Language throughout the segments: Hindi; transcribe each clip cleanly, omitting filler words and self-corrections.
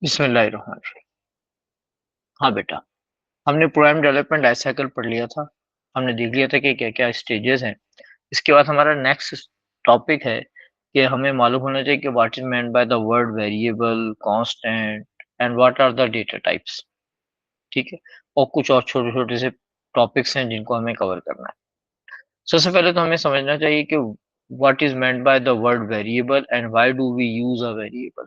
बिस्मिल्लाहिर्रहमानिर्रहीम। हाँ बेटा, हमने प्रोग्राम डेवलपमेंट लाइफ साइकिल पढ़ लिया था। हमने देख लिया था कि क्या-क्या स्टेजेस हैं। इसके बाद हमारा नेक्स्ट टॉपिक है कि हमें मालूम होना चाहिए कि what is meant by the word variable, constant and what are the data types. ठीक है? और कुछ और छोटे-छोटे से टॉपिक्स हैं जिनको हमें कवर करना है। सबसे पहले तो हमें समझना चाहिए कि what is meant by the word variable and why do we use a variable?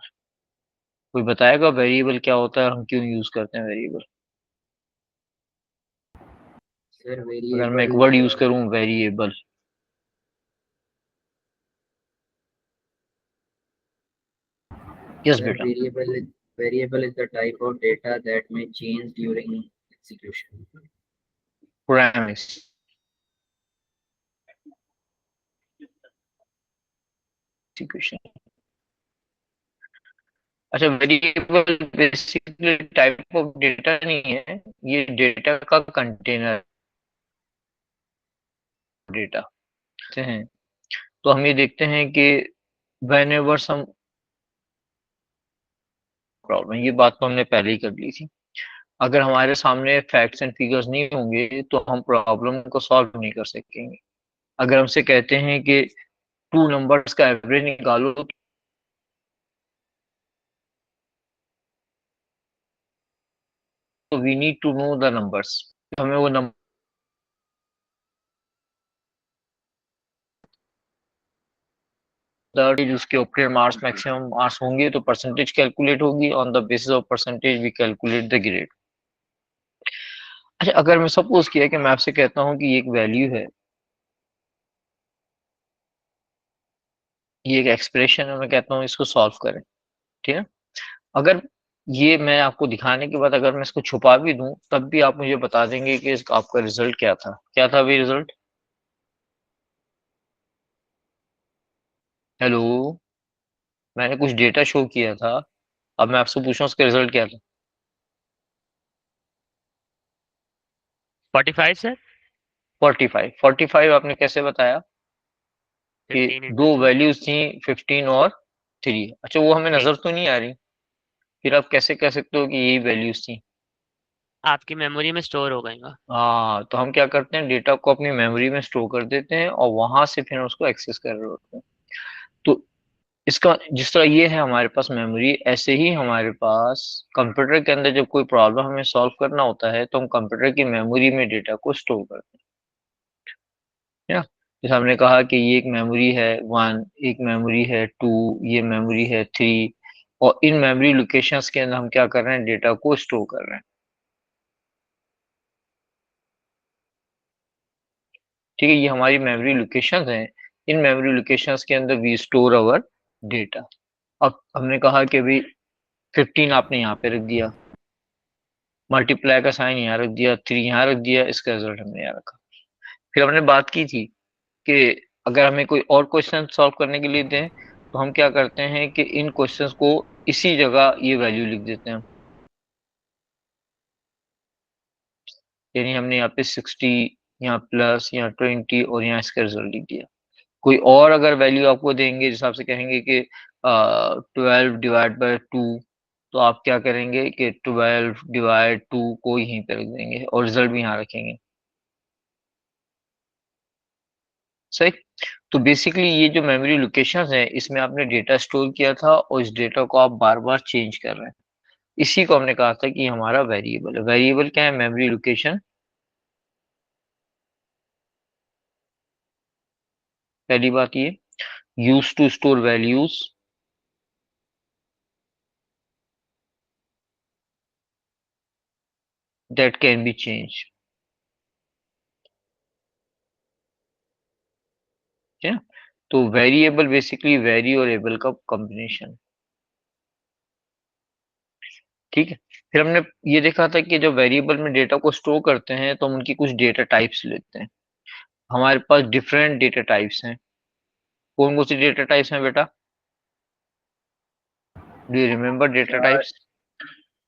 कोई बताएगा वेरिएबल क्या होता है और हम क्यों यूज़ करते हैं वेरिएबल? सर अगर मैं एक वेरिएबल वर्ड यूज़ करूँ वेरिएबल। यस सर बेटा। Variable is the type of data that may change during execution. Programming execution. अच्छा, variable basically type of data नहीं है, ये डेटा का कंटेनर डेटा हैं। तो हम ये देखते हैं कि वेन एवर सम प्रॉब्लम, ये बात तो हमने पहले ही कर ली थी। अगर हमारे सामने फैक्ट्स एंड फिगर्स नहीं होंगे तो हम प्रॉब्लम को सॉल्व नहीं कर सकेंगे। अगर हमसे कहते हैं कि टू नंबर्स का एवरेज निकालो तो we need to know the numbers. हमें वो नंबर उसके ऊपर मार्क्स मैक्सिमम मार्क्स होंगे तो परसेंटेज कैलकुलेट होगी। On the basis of percentage we calculate the grade. अच्छा, अगर मैं सपोज किया कि मैं आपसे कहता हूँ कि ये एक वैल्यू है, ये एक एक्सप्रेशन है, मैं कहता हूँ इसको सॉल्व करें। ठीक है? अगर ये मैं आपको दिखाने के बाद अगर मैं इसको छुपा भी दूं तब भी आप मुझे बता देंगे कि इसका आपका रिजल्ट क्या था। क्या था अभी रिजल्ट? हेलो, मैंने कुछ डेटा शो किया था, अब मैं आपसे पूछ रहा हूँ उसका रिजल्ट क्या था। 45 सर। 45। 45 आपने कैसे बताया? कि 15 इंटू दो 3। वैल्यूज थी, 15 और 3। अच्छा, वो हमें नहीं, नजर तो नहीं आ रही, फिर आप कैसे कह सकते हो कि यही वैल्यूज थी? आपकी मेमोरी में स्टोर हो गएगा। हाँ, तो हम क्या करते हैं, डेटा को अपनी मेमोरी में स्टोर कर देते हैं और वहां से फिर उसको एक्सेस कर रहे होते हैं। तो इसका जिस तरह ये है हमारे पास मेमोरी, ऐसे ही हमारे पास कंप्यूटर के अंदर जब कोई प्रॉब्लम हमें सॉल्व करना होता है तो हम कंप्यूटर की मेमोरी में डेटा को स्टोर करते हैं ना। जैसे हमने कहा कि ये एक मेमोरी है वन, एक मेमोरी है टू, ये मेमोरी है थ्री, और इन मेमोरी लोकेशंस के अंदर हम क्या कर रहे हैं, डेटा को स्टोर कर रहे हैं। ठीक है, ये हमारी मेमोरी लोकेशंस हैं। इन मेमोरी लोकेशंस के अंदर वी स्टोर अवर डेटा। अब हमने कहा कि भाई 15 आपने यहाँ पे रख दिया, मल्टीप्लाई का साइन यहाँ रख दिया, 3 यहाँ रख दिया, इसका रिजल्ट हमने यहाँ रखा। फिर हमने बात की थी कि अगर हमें कोई और क्वेश्चन सॉल्व करने के लिए दें तो हम क्या करते हैं कि इन क्वेश्चंस को इसी जगह ये वैल्यू लिख देते हैं। यानी हमने यहाँ पे 60, यहाँ प्लस, यहाँ 20 और यहाँ इसका रिजल्ट लिख दिया। कोई और अगर वैल्यू आपको देंगे, जिस हिसाब से कहेंगे कि 12 डिवाइड बाय 2, तो आप क्या करेंगे कि 12 डिवाइड 2 को यहीं पे रख देंगे और रिजल्ट भी यहाँ रखेंगे। सही। तो बेसिकली ये जो मेमोरी लोकेशंस है इसमें आपने डेटा स्टोर किया था और इस डेटा को आप बार बार चेंज कर रहे हैं। इसी को हमने कहा था कि हमारा वेरिएबल है। वेरिएबल क्या है? Memory location. पहली बात ये, use to store values that can be change. ठीक है? तो वेरिएबल बेसिकली वेरी और एबल का कॉम्बिनेशन। ठीक है? फिर हमने ये देखा था कि जब वेरिएबल में डेटा को स्टोर करते हैं तो हम उनकी कुछ डेटा टाइप्स लेते हैं। हमारे पास डिफरेंट डेटा टाइप्स हैं। कौन कौन सी डेटा टाइप्स हैं बेटा? डू यू रिमेम्बर डेटा चार टाइप्स?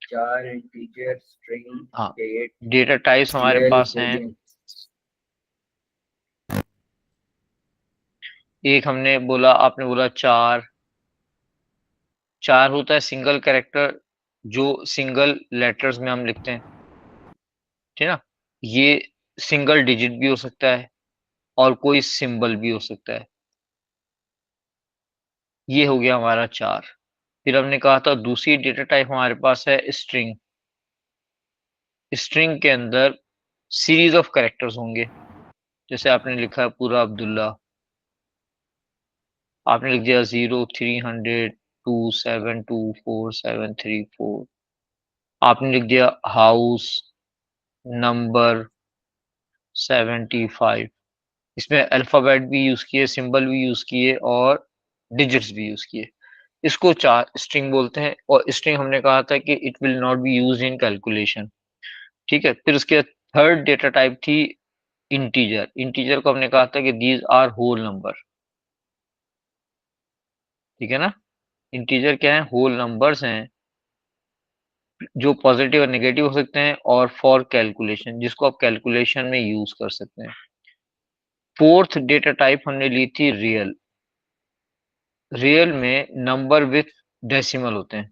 चार इंटीजर स्ट्रिंग हाँ, डेट डेटा टाइप्स हमारे रियल पास हैं। बूलियन। एक हमने बोला, आपने बोला चार। चार होता है सिंगल कैरेक्टर जो सिंगल लेटर्स में हम लिखते हैं, ठीक है ना, ये सिंगल डिजिट भी हो सकता है और कोई सिंबल भी हो सकता है। ये हो गया हमारा 4। फिर हमने कहा था दूसरी डेटा टाइप हमारे पास है स्ट्रिंग। स्ट्रिंग के अंदर सीरीज ऑफ कैरेक्टर्स होंगे, जैसे आपने लिखा है पूरा अब्दुल्ला, आपने लिख दिया 0 300 2 7 2 4 7 3 4, आपने लिख दिया हाउस नंबर 75। इसमें अल्फाबेट भी यूज किए, सिंबल भी यूज किए और डिजिट्स भी यूज किए। इसको चार स्ट्रिंग बोलते हैं, और स्ट्रिंग हमने कहा था कि it will not be used in calculation. ठीक है, फिर उसके थर्ड डेटा टाइप थी इंटीजर। इंटीजर को हमने कहा था कि दीज आर होल नंबर। ठीक है ना, इंटीजर क्या है, होल नंबर्स हैं जो पॉजिटिव और नेगेटिव हो सकते हैं, और फॉर कैलकुलेशन, जिसको आप कैलकुलेशन में यूज कर सकते हैं। फोर्थ डेटा टाइप हमने ली थी रियल। रियल में नंबर विथ डेसिमल होते हैं,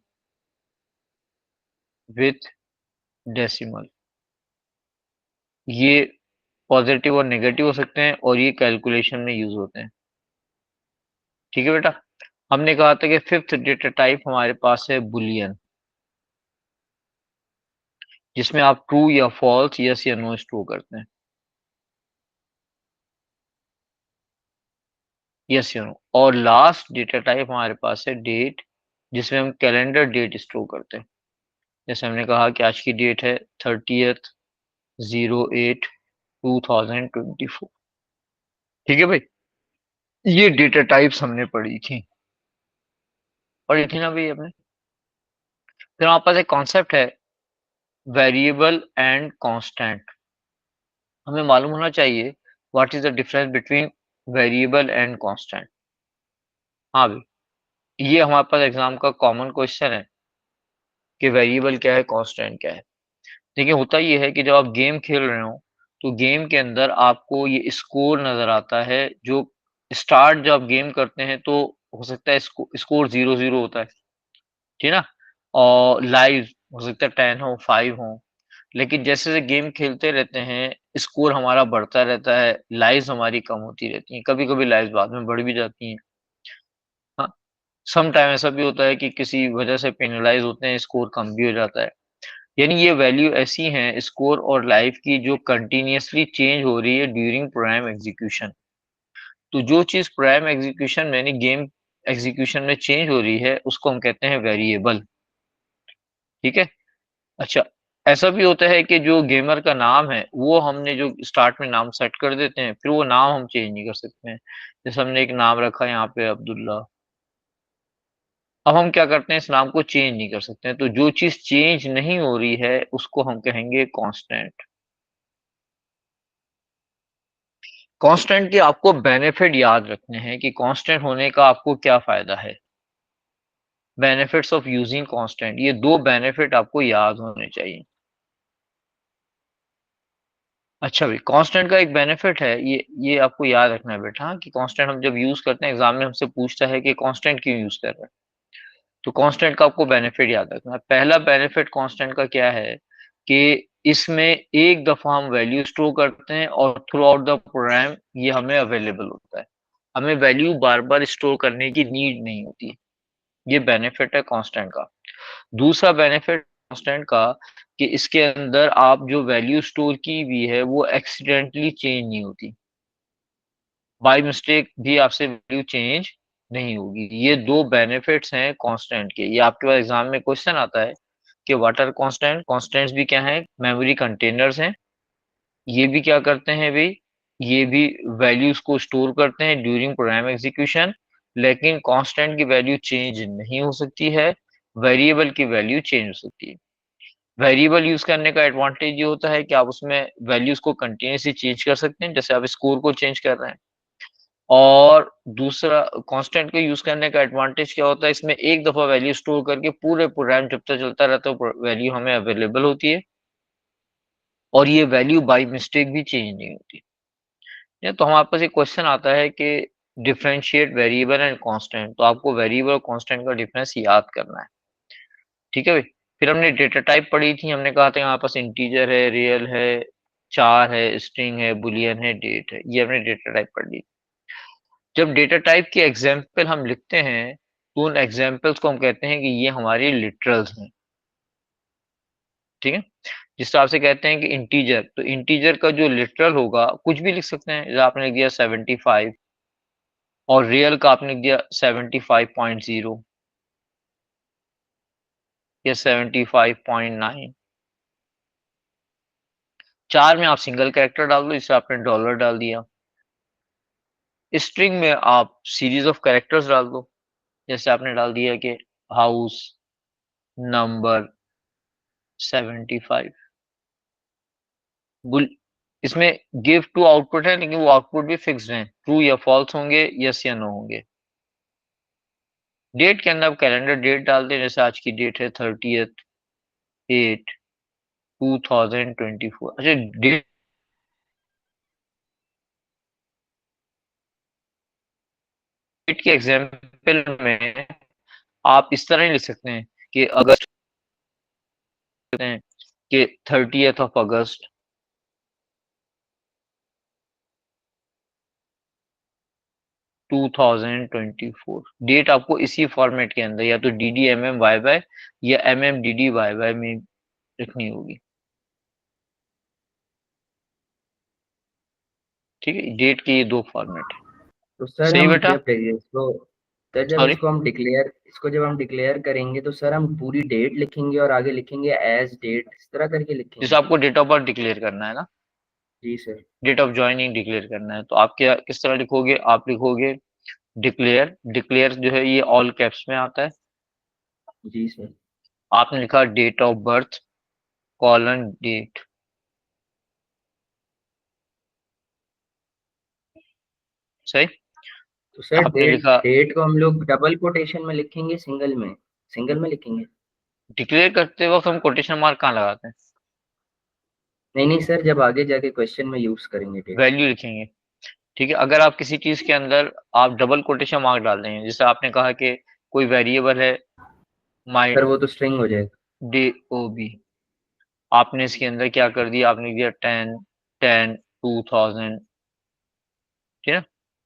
विथ डेसिमल। ये पॉजिटिव और नेगेटिव हो सकते हैं और ये कैलकुलेशन में यूज होते हैं। ठीक है बेटा, हमने कहा था कि फिफ्थ डेटा टाइप हमारे पास है बुलियन, जिसमें आप ट्रू या फॉल्स, यस या नो स्टोर करते हैं, यस या नो। और लास्ट डेटा टाइप हमारे पास है डेट, जिसमें हम कैलेंडर डेट स्टोर करते हैं। जैसे हमने कहा कि आज की डेट है 30/08/2024। ठीक है भाई, ये डेटा टाइप्स हमने पढ़ी थी ना भाई आपने। फिर हमारे पास एक कॉन्सेप्ट है वेरिएबल एंड कांस्टेंट। हमें मालूम होना चाहिए what is the difference between variable and constant. हाँ भाई, ये हमारे पास एग्जाम का कॉमन क्वेश्चन है कि वेरिएबल क्या है, कांस्टेंट क्या है। देखिए, होता ये है कि जब आप गेम खेल रहे हो तो गेम के अंदर आपको ये स्कोर नजर आता है। जो स्टार्ट जब आप गेम करते हैं तो हो सकता है स्कोर 0-0 होता है, ठीक है ना, और लाइव हो सकता है 10 हो, 5 हो। लेकिन जैसे जैसे गेम खेलते रहते हैं स्कोर हमारा बढ़ता रहता है, लाइव्स हमारी कम होती रहती हैं, कभी कभी लाइव्स बाद में बढ़ भी जाती हैं। हाँ, सम टाइम ऐसा भी होता है कि किसी वजह से पेनलाइज होते हैं, स्कोर कम भी हो जाता है। यानी ये वैल्यू ऐसी हैं स्कोर और लाइफ की, जो कंटिन्यूअसली चेंज हो रही है ड्यूरिंग प्रोग्राम एग्जीक्यूशन। तो जो चीज प्रोग्राम एग्जीक्यूशन में, यानी गेम एग्जीक्यूशन में चेंज हो रही है, उसको हम कहते हैं वेरिएबल। ठीक है, अच्छा, ऐसा भी होता है कि जो गेमर का नाम है वो हमने जो स्टार्ट में नाम सेट कर देते हैं, फिर वो नाम हम चेंज नहीं कर सकते हैं। जैसे हमने एक नाम रखा है यहाँ पे अब्दुल्ला, अब हम क्या करते हैं, इस नाम को चेंज नहीं कर सकते हैं। तो जो चीज चेंज नहीं हो रही है उसको हम कहेंगे कांस्टेंट। कांस्टेंट के आपको बेनिफिट याद रखने हैं कि कांस्टेंट होने का आपको क्या फायदा है। बेनिफिट्स ऑफ यूजिंग कांस्टेंट, ये दो बेनिफिट आपको याद होने चाहिए। अच्छा भाई, कांस्टेंट का एक बेनिफिट है, ये आपको याद रखना है बेटा, हाँ, कि कांस्टेंट हम जब यूज करते हैं, एग्जाम में हमसे पूछता है कि कांस्टेंट क्यों यूज कर रहे हैं। तो कांस्टेंट का आपको बेनिफिट याद रखना है। पहला बेनिफिट कांस्टेंट का क्या है कि इसमें एक दफा हम वैल्यू स्टोर करते हैं और थ्रू आउट द प्रोग्राम ये हमें अवेलेबल होता है। हमें वैल्यू बार बार स्टोर करने की नीड नहीं होती। ये बेनिफिट है कांस्टेंट का। दूसरा बेनिफिट कांस्टेंट का कि इसके अंदर आप जो वैल्यू स्टोर की हुई है वो एक्सीडेंटली चेंज नहीं होती, बाय मिस्टेक भी आपसे वैल्यू चेंज नहीं होगी। ये दो बेनिफिट्स हैं कांस्टेंट के। ये आपके पास एग्जाम में क्वेश्चन आता है कि व्हाट आर कांस्टेंट। कांस्टेंट्स भी क्या है, मेमोरी कंटेनर्स हैं। ये भी क्या करते हैं भाई, ये भी वैल्यूज को स्टोर करते हैं ड्यूरिंग प्रोग्राम एग्जीक्यूशन। लेकिन कांस्टेंट की वैल्यू चेंज नहीं हो सकती है, वेरिएबल की वैल्यू चेंज हो सकती है। वेरिएबल यूज करने का एडवांटेज ये होता है कि आप उसमें वैल्यूज को कंटिन्यूसली चेंज कर सकते हैं, जैसे आप स्कोर को चेंज कर रहे हैं। और दूसरा, कांस्टेंट को यूज करने का एडवांटेज क्या होता है, इसमें एक दफा वैल्यू स्टोर करके पूरे प्रोग्राम जब तक चलता रहता है वैल्यू हमें अवेलेबल होती है, और ये वैल्यू बाई मिस्टेक भी चेंज नहीं होती है। तो हमारे पास एक क्वेश्चन आता है कि डिफरेंशिएट वेरिएबल एंड कांस्टेंट, तो आपको वेरिएबल और कांस्टेंट का डिफरेंस याद करना है। ठीक है भाई, फिर हमने डेटा टाइप पढ़ी थी, हमने कहा था हमारे पास इंटीजर है, रियल है, चार है, स्ट्रिंग है, बुलियन है, डेट है। ये हमने डेटा टाइप पढ़ ली। जब डेटा टाइप के एग्जाम्पल हम लिखते हैं तो उन एग्जाम्पल्स को हम कहते हैं कि ये हमारी लिटरल्स हैं। ठीक है, जिस तरह से कहते हैं कि इंटीजर, तो इंटीजर का जो लिटरल होगा कुछ भी लिख सकते हैं, जैसे आपने लिख दिया 75 और रियल का आपने लिख दिया 75.0 या 75.9। चार में आप सिंगल कैरेक्टर डाल दो, जिससे आपने डॉलर डाल दिया। स्ट्रिंग में आप सीरीज ऑफ कैरेक्टर्स डाल दो, जैसे आपने डाल दिया कि हाउस नंबर 75। बुल इसमें गिव टू आउटपुट है, लेकिन वो आउटपुट भी फिक्स्ड है, ट्रू या फॉल्स होंगे, यस या नो होंगे। डेट के अंदर आप कैलेंडर डेट डालते हैं, जैसे आज की डेट है 30/8/2024। अच्छा, डेट के एग्जाम्पल में आप इस तरह नहीं लिख सकते हैं कि अगस्त हैं कि 30th of August 2024। डेट आपको इसी फॉर्मेट के अंदर या तो DDMMYY या MMDDYY में लिखनी होगी। ठीक है, डेट के ये दो फॉर्मेट है। तो सर सही हम बेटा? जब इसको सर जब सॉरी, इसको जब हम डिक्लेयर करेंगे तो सर हम पूरी डेट लिखेंगे और आगे लिखेंगे एज डेट, इस तरह करके जैसे लिखेंगे। आपको डेट ऑफ बर्थ डिक्लेयर करना है ना, जी sir. Date of joining declare करना है, तो आप क्या किस तरह लिखोगे? आप लिखोगे डिक्लेयर। डिक्लेयर जो है ये ऑल कैप्स में आता है। जी सर। आपने लिखा date of birth colon date. सही। तो सर आपने डेट लिखा डेट को हम लोग डबल कोटेशन में लिखेंगे, सिंगल में लिखेंगे? डिक्लेयर करते वक्त हम कोटेशन मार्क कहाँ लगाते हैं? नहीं नहीं सर, जब आगे जाके क्वेश्चन में यूज करेंगे डेट। वैल्यू लिखेंगे। ठीक है, अगर आप किसी चीज के अंदर आप डबल कोटेशन मार्क डाल देंगे, जैसे आपने कहा कि कोई वेरिएबल है माई सर वो तो स्ट्रिंग हो जाएगा। डे ओ बी, आपने इसके अंदर क्या कर दिया? आपने दिया 10/10/2000। ठीक है,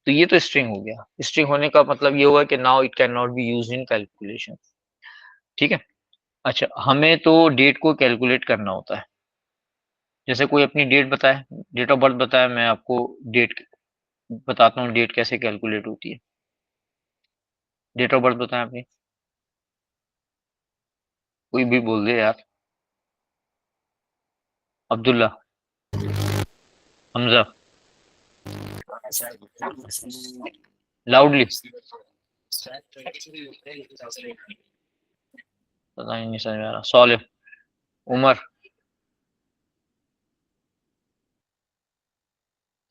तो ये तो स्ट्रिंग हो गया। स्ट्रिंग होने का मतलब ये हुआ कि now it can not be use in calculation. ठीक है। अच्छा, हमें तो डेट को कैलकुलेट करना होता है। जैसे कोई अपनी डेट बताए, डेट ऑफ बर्थ बताए, मैं आपको डेट बताता हूँ डेट कैसे कैलकुलेट होती है। डेट ऑफ बर्थ बताएं अपनी, कोई भी बोल दे यार। अब्दुल्ला, हमजा, लाउडली। पता ही नहीं समझ में आ रहा। सॉलिह, उमर,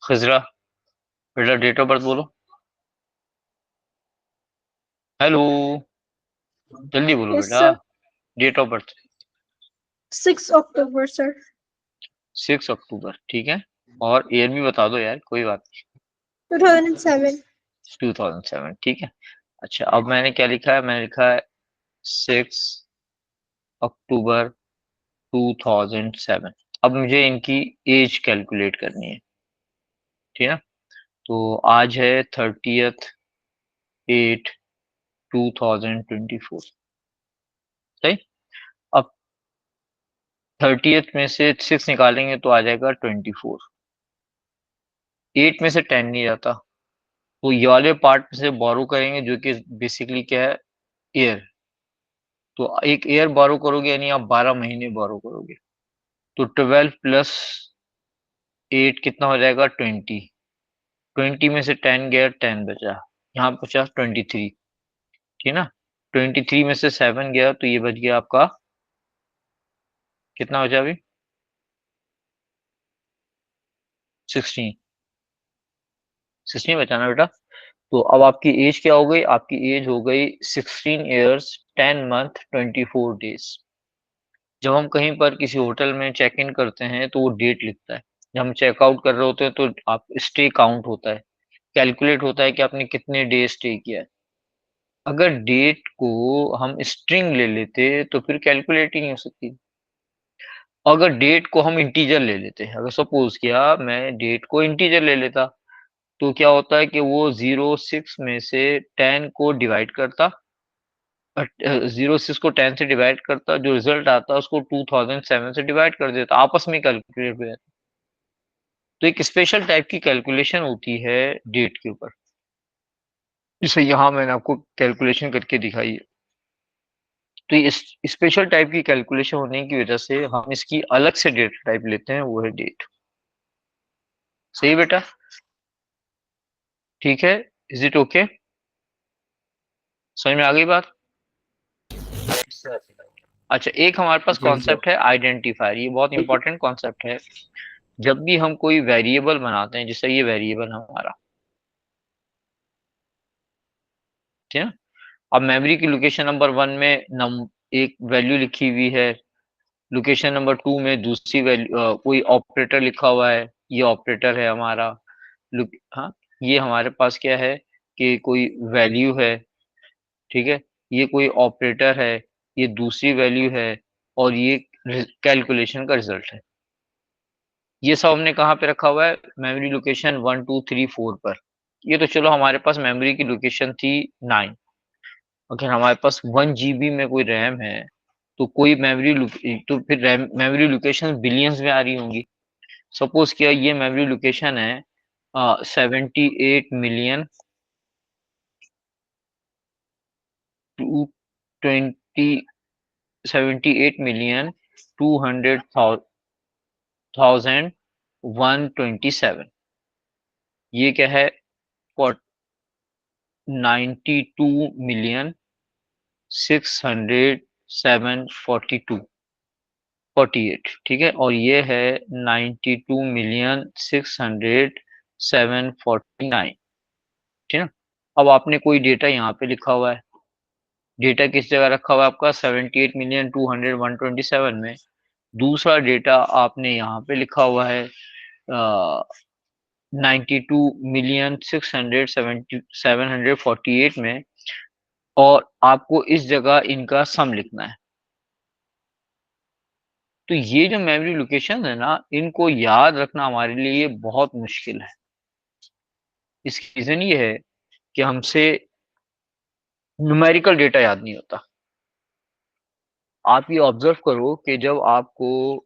खिजरा, बेटा डेट ऑफ बर्थ बोलो। हेलो, जल्दी बोलो Yes, बेटा। sir. Date of birth 6 October, sir. 6 अक्टूबर, ठीक है। और ईयर भी बता दो यार, कोई बात 2007. नहीं। 2007, ठीक है। अच्छा, अब मैंने क्या लिखा है? मैंने लिखा है 6 अक्टूबर 2007। अब मुझे इनकी एज कैलकुलेट करनी है। ठीक है, तो आज है 30th/8/2024। सही। अब 30th में से 6 निकालेंगे तो आ जाएगा 24। 8 में से 10 नहीं जाता, तो ये वाले पार्ट में से बोरो करेंगे, जो कि बेसिकली क्या है? ईयर। तो एक ईयर बोरो करोगे यानी आप 12 महीने बोरो करोगे, तो 12 + 8 कितना हो जाएगा? 20। 20 में से 10 गया, 10 बचा, यहाँ बचा 23। ठीक ना? 23 में से 7 गया तो ये बच गया आपका, कितना बचा अभी? 16। 16 बचा ना बेटा? तो अब आपकी एज क्या हो गई? आपकी एज हो गई 16 ईयर्स 10 मंथ 24 डेज। जब हम कहीं पर किसी होटल में चेक इन करते हैं तो वो डेट लिखता है। जब हम चेकआउट कर रहे होते हैं तो आप स्टे काउंट होता है, कैलकुलेट होता है कि आपने कितने डे स्टे किया है। अगर डेट को हम स्ट्रिंग ले लेते तो फिर कैलकुलेट ही नहीं हो सकती। अगर डेट को हम इंटीजर ले लेते, अगर सपोज किया मैं डेट को इंटीजर ले लेता, तो क्या होता है कि वो 06 में से 10 को डिवाइड करता, 06 को 10 से डिवाइड करता, जो रिजल्ट आता उसको 2007 से डिवाइड कर देता, आपस में कैलकुलेट हो जाता। तो एक स्पेशल टाइप की कैलकुलेशन होती है डेट के ऊपर, जिसे यहाँ मैंने आपको कैलकुलेशन करके दिखाई है। तो ये स्पेशल टाइप की कैलकुलेशन होने की वजह से हम इसकी अलग से डेटा टाइप लेते हैं, वो है डेट। सही बेटा, ठीक है, इज इट ओके? समझ में आ गई बात? अच्छा, एक हमारे पास जी कॉन्सेप्ट है आइडेंटिफायर, ये बहुत इंपॉर्टेंट कॉन्सेप्ट है। जब भी हम कोई वेरिएबल बनाते हैं, जैसे ये वेरिएबल हमारा, ठीक है, अब मेमोरी की लोकेशन नंबर 1 में एक वैल्यू लिखी हुई है, लोकेशन नंबर 2 में दूसरी वैल्यू, कोई ऑपरेटर लिखा हुआ है, ये ऑपरेटर है हमारा। हाँ, ये हमारे पास क्या है कि कोई वैल्यू है, ठीक है, ये कोई ऑपरेटर है, ये दूसरी वैल्यू है, और ये कैलकुलेशन का रिजल्ट है। ये सब हमने कहाँ पे रखा हुआ है? मेमोरी लोकेशन 1 2 3 4 पर। ये तो चलो हमारे पास मेमोरी की लोकेशन थी 9, अगर हमारे पास 1 GB में कोई रैम है, तो कोई तो फिर रैम मेमोरी लोकेशन बिलियंस में आ रही होंगी। सपोज किया ये मेमोरी लोकेशन है 78 मिलियन 220 78 मिलियन 200,127। ये क्या है? 92,607,42 ठीक है, और ये है 92,607,49, ठीक है ना। अब आपने कोई डेटा यहाँ पे लिखा हुआ है, डेटा किस जगह रखा हुआ है आपका? 78,200,127 में। दूसरा डेटा आपने यहाँ पे लिखा हुआ है 92,607,748 में, और आपको इस जगह इनका सम लिखना है। तो ये जो मेमोरी लोकेशन है ना, इनको याद रखना हमारे लिए बहुत मुश्किल है। इसकी रीजन ये है कि हमसे न्यूमेरिकल डेटा याद नहीं होता। आप ये ऑब्जर्व करो कि जब आपको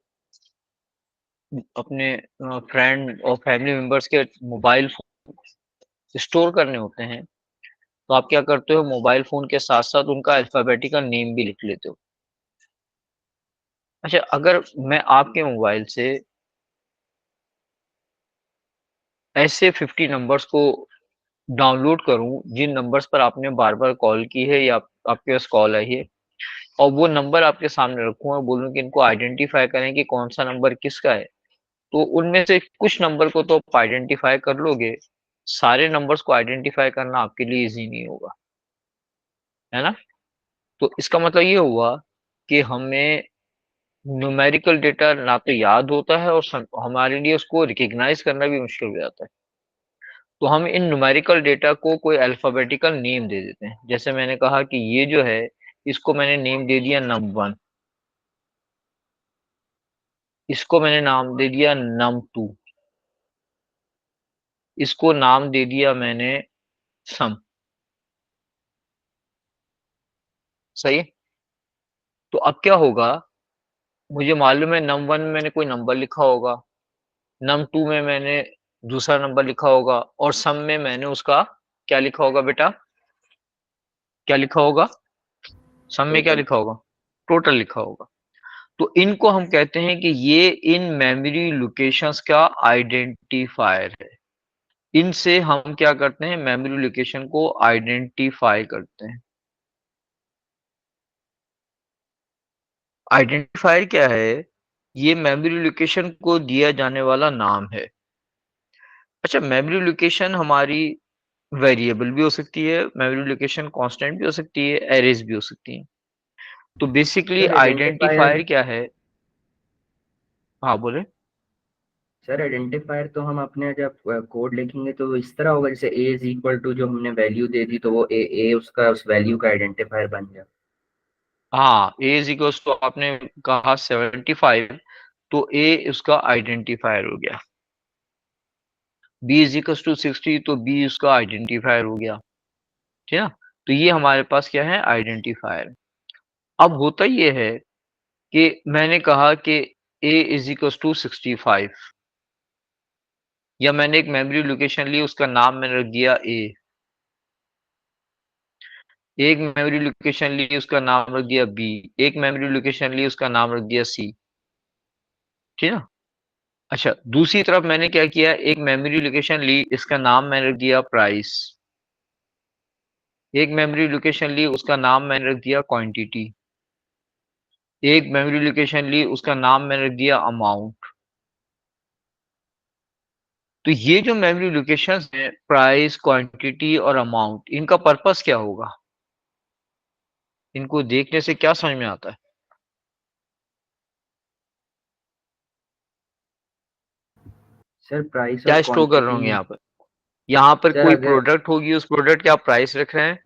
अपने फ्रेंड और फैमिली मेंबर्स के मोबाइल फोन स्टोर करने होते हैं, तो आप क्या करते हो? मोबाइल फोन के साथ साथ उनका अल्फाबेटिकल नेम भी लिख लेते हो। अच्छा, अगर मैं आपके मोबाइल से ऐसे 50 नंबर्स को डाउनलोड करूं जिन नंबर्स पर आपने बार बार कॉल की है या आपके पास कॉल आई है, और वो नंबर आपके सामने रखूं और बोलूं कि इनको आइडेंटिफाई करें कि कौन सा नंबर किसका है, तो उनमें से कुछ नंबर को तो आप आइडेंटिफाई कर लोगे, सारे नंबर्स को आइडेंटिफाई करना आपके लिए इजी नहीं होगा, है ना। तो इसका मतलब ये हुआ कि हमें न्यूमेरिकल डेटा ना तो याद होता है, और हमारे लिए उसको रिकग्नाइज करना भी मुश्किल हो जाता है। तो हम इन न्यूमेरिकल डेटा को कोई अल्फाबेटिकल नेम दे देते हैं। जैसे मैंने कहा कि ये जो है, इसको मैंने नेम दे दिया num1, इसको मैंने नाम दे दिया num2, इसको नाम दे दिया मैंने sum। सही है? तो अब क्या होगा? मुझे मालूम है num1 में मैंने कोई नंबर लिखा होगा, num2 में मैंने दूसरा नंबर लिखा होगा, और सम में मैंने उसका क्या लिखा होगा बेटा? क्या लिखा होगा? सम में क्या टोटल। लिखा होगा? टोटल लिखा होगा। तो इनको हम कहते हैं कि ये इन मेमोरी लोकेशंस का आइडेंटिफायर है। इनसे हम क्या करते हैं? मेमोरी लोकेशन को आइडेंटिफाई करते हैं। आइडेंटिफायर क्या है? ये मेमोरी लोकेशन को दिया जाने वाला नाम है। अच्छा, मेमोरी लोकेशन हमारी वेरिएबल भी हो सकती है, मेमोरी लोकेशन कांस्टेंट भी हो सकती है, एरेज भी हो सकती है। तो बेसिकली सर आइडेंटिफायर आइडेंटिफायर क्या है? हाँ बोले। सर आइडेंटिफायर तो हम अपने जब कोड लिखेंगे तो इस तरह होगा जैसे a इज इक्वल टू जो हमने वैल्यू दे दी तो वो a उसका उस वैल्यू का आइडेंटिफायर बन जाए। हाँ, ए इज इक्वल टू आपने कहा 75, तो ए उसका आइडेंटिफायर हो गया। बी इज इक्वल टू 60, तो बी उसका आइडेंटिफायर हो गया। ठीक है ना? तो ये हमारे पास क्या है, आइडेंटिफायर। अब होता ये है कि मैंने कहा कि a इज इक्वल टू 65, या मैंने एक मेमोरी लोकेशन ली, उसका नाम मैंने रख दिया a। एक मेमोरी लोकेशन ली, उसका नाम रख दिया b। एक मेमोरी लोकेशन ली, उसका नाम रख दिया c। ठीक है ना? अच्छा, दूसरी तरफ मैंने क्या किया, एक मेमोरी लोकेशन ली, इसका नाम मैंने रख दिया प्राइस। एक मेमोरी लोकेशन ली, उसका नाम मैंने रख दिया क्वांटिटी। एक मेमोरी लोकेशन ली, उसका नाम मैंने रख दिया अमाउंट। तो ये जो मेमोरी लोकेशंस हैं, प्राइस, क्वांटिटी और अमाउंट, इनका पर्पस क्या होगा? इनको देखने से क्या समझ में आता है? सर प्राइस और क्या स्टोर कर रहे क्वांटिटी। होंगे यहाँ पर? यहाँ पर सर कोई अगर प्रोडक्ट होगी, उस प्रोडक्ट के आप प्राइस रख रहे हैं।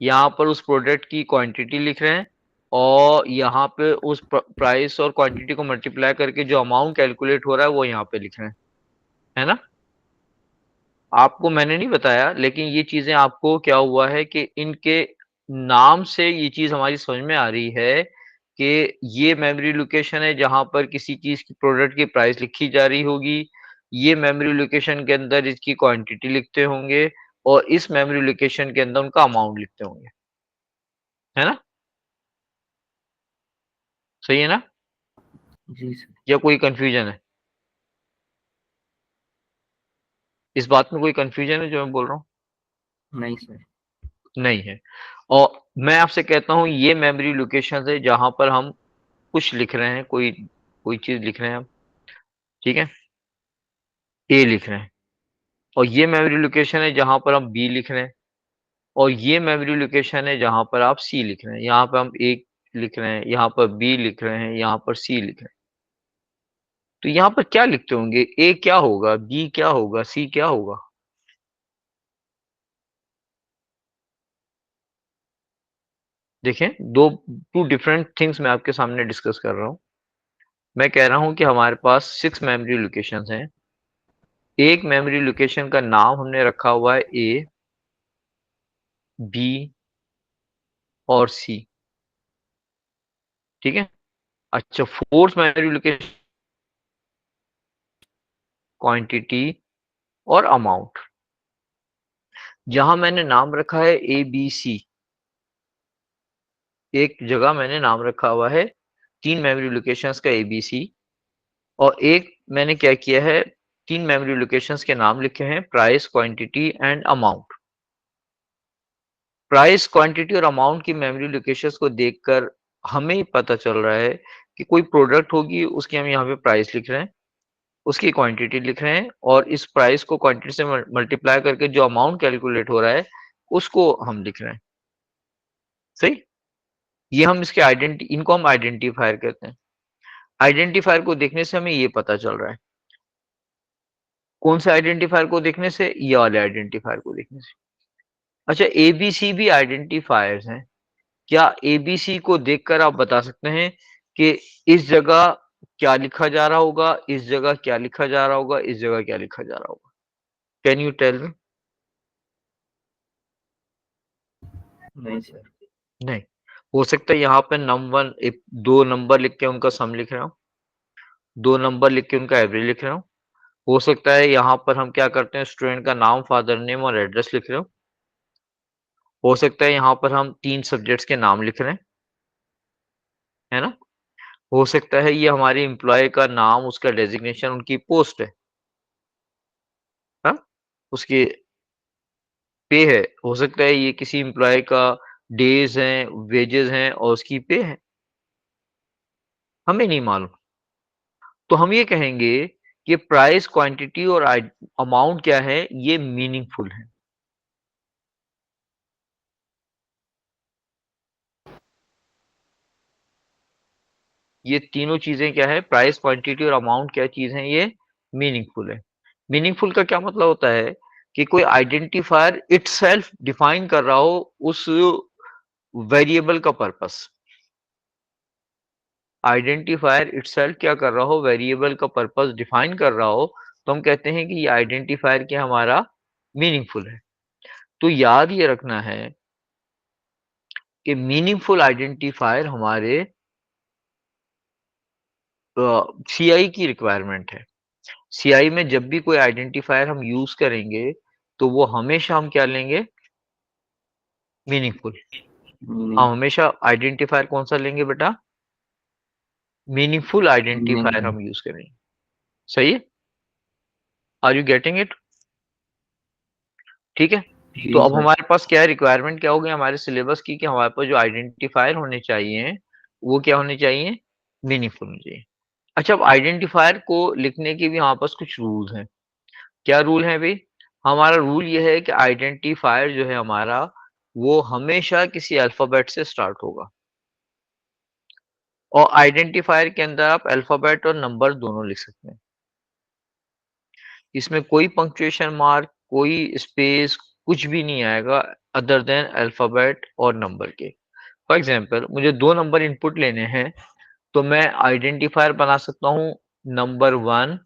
यहाँ पर उस प्रोडक्ट की क्वांटिटी लिख रहे हैं, और यहाँ पे उस प्राइस और क्वांटिटी को मल्टीप्लाई करके जो अमाउंट कैलकुलेट हो रहा है वो यहाँ पे लिख रहे हैं, है ना? आपको मैंने नहीं बताया, लेकिन ये चीजें आपको क्या हुआ है कि इनके नाम से ये चीज हमारी समझ में आ रही है कि ये मेमोरी लोकेशन है जहां पर किसी चीज की, प्रोडक्ट की प्राइस लिखी जा रही होगी। ये मेमोरी लोकेशन के अंदर इसकी क्वांटिटी लिखते होंगे, और इस मेमोरी लोकेशन के अंदर उनका अमाउंट लिखते होंगे, है ना? सही है ना? जी सर। या कोई कंफ्यूजन है? इस बात में कोई कंफ्यूजन है जो मैं बोल रहा हूँ? नहीं सर। नहीं है। और मैं आपसे कहता हूँ, ये मेमोरी लोकेशन है जहां पर हम कुछ लिख रहे हैं, कोई कोई चीज लिख रहे हैं हम। ठीक है, ए लिख रहे हैं, और ये मेमोरी लोकेशन है जहां पर हम बी लिख रहे हैं, और ये मेमोरी लोकेशन है जहां पर आप सी लिख रहे हैं। यहाँ पर हम ए लिख रहे हैं, यहाँ पर बी लिख रहे हैं, यहाँ पर सी लिख रहे हैं। तो यहाँ पर क्या लिखते होंगे? ए क्या होगा, बी क्या होगा, सी क्या होगा? देखें, दो टू डिफरेंट थिंग्स मैं आपके सामने डिस्कस कर रहा हूँ। मैं कह रहा हूँ कि हमारे पास 6 मेमोरी लोकेशंस हैं। एक मेमोरी लोकेशन का नाम हमने रखा हुआ है ए, बी और सी। ठीक है? अच्छा, फोर्थ मेमोरी लोकेशन क्वांटिटी और अमाउंट, जहां मैंने नाम रखा है ए बी सी। एक जगह मैंने नाम रखा हुआ है 3 मेमोरी लोकेशंस का ए बी सी, और एक मैंने क्या किया है, 3 मेमोरी लोकेशंस के नाम लिखे हैं price, quantity and amount. Price, quantity और अमाउंट की मेमोरी लोकेशंस को देखकर हमें पता चल रहा है कि कोई प्रोडक्ट होगी, उसकी हम यहाँ पे प्राइस लिख रहे हैं, उसकी क्वांटिटी लिख रहे हैं, और इस प्राइस को क्वांटिटी से मल्टीप्लाई करके जो अमाउंट कैलकुलेट हो रहा है उसको हम लिख रहे हैं। सही? ये हम इसके इनको हम आइडेंटिफायर कहते हैं। आइडेंटिफायर को देखने से हमें ये पता चल रहा है। कौन से आइडेंटिफायर को देखने से? ये वाले आइडेंटिफायर को देखने से। अच्छा, एबीसी भी आइडेंटिफायर्स हैं। क्या एबीसी को देखकर आप बता सकते हैं कि इस जगह क्या लिखा जा रहा होगा, इस जगह क्या लिखा जा रहा होगा, इस जगह क्या लिखा जा रहा होगा? Can you tell me? नहीं सर। नहीं। हो सकता है यहाँ पे नंबर, दो नंबर लिख के उनका सम लिख रहा हूँ, दो नंबर लिख के उनका एवरेज लिख रहा हूँ। हो सकता है यहाँ पर हम क्या करते हैं, स्टूडेंट का नाम, फादर नेम और एड्रेस लिख रहे हो सकता है यहाँ पर हम 3 सब्जेक्ट्स के नाम लिख रहे हैं, है ना? हो सकता है ये हमारे एम्प्लॉय का नाम, उसका डेजिग्नेशन, उनकी पोस्ट है, हाँ? उसकी पे है। हो सकता है ये किसी एम्प्लॉय का डेज हैं, वेजेस हैं और उसकी पे है। हमें नहीं मालूम। तो हम ये कहेंगे कि प्राइस, क्वांटिटी और अमाउंट क्या है, ये मीनिंगफुल है। ये तीनों चीजें क्या है, प्राइस, क्वांटिटी और अमाउंट क्या चीज है, ये मीनिंगफुल है। मीनिंगफुल का क्या मतलब होता है कि कोई आइडेंटिफायर इटसेल्फ डिफाइन कर रहा हो उस वेरिएबल का पर्पस। आइडेंटिफायर इटसेल्फ क्या कर रहा हो, वेरिएबल का पर्पस डिफाइन कर रहा हो, तो हम कहते हैं कि ये आइडेंटिफायर क्या हमारा मीनिंगफुल है। तो याद ये रखना है कि मीनिंगफुल आइडेंटिफायर हमारे सीआई की रिक्वायरमेंट है। सीआई में जब भी कोई आइडेंटिफायर हम यूज करेंगे तो वो हमेशा हम क्या लेंगे, मीनिंगफुल। हम हमेशा आइडेंटिफायर कौन सा लेंगे बेटा, मीनिंगफुल आइडेंटिफायर हम यूज करेंगे। सही है, आर यू गेटिंग इट? ठीक है। तो जी अब सर। हमारे पास क्या है, रिक्वायरमेंट क्या हो गई हमारे सिलेबस की कि हमारे पास जो आइडेंटिफायर होने चाहिए वो क्या होने चाहिए, मीनिंगफुल होने चाहिए। अच्छा, अब आइडेंटिफायर को लिखने के भी हमारे पास कुछ रूल्स हैं। क्या रूल है भाई? हमारा रूल ये है कि आइडेंटिफायर जो है हमारा वो हमेशा किसी अल्फाबेट से स्टार्ट होगा, और आइडेंटिफायर के अंदर आप अल्फाबेट और नंबर दोनों लिख सकते हैं। इसमें कोई पंक्चुएशन मार्क, कोई स्पेस, कुछ भी नहीं आएगा अदर देन अल्फाबेट और नंबर के। फॉर एग्जाम्पल मुझे 2 नंबर इनपुट लेने हैं, तो मैं आइडेंटिफायर बना सकता हूं नंबर 1,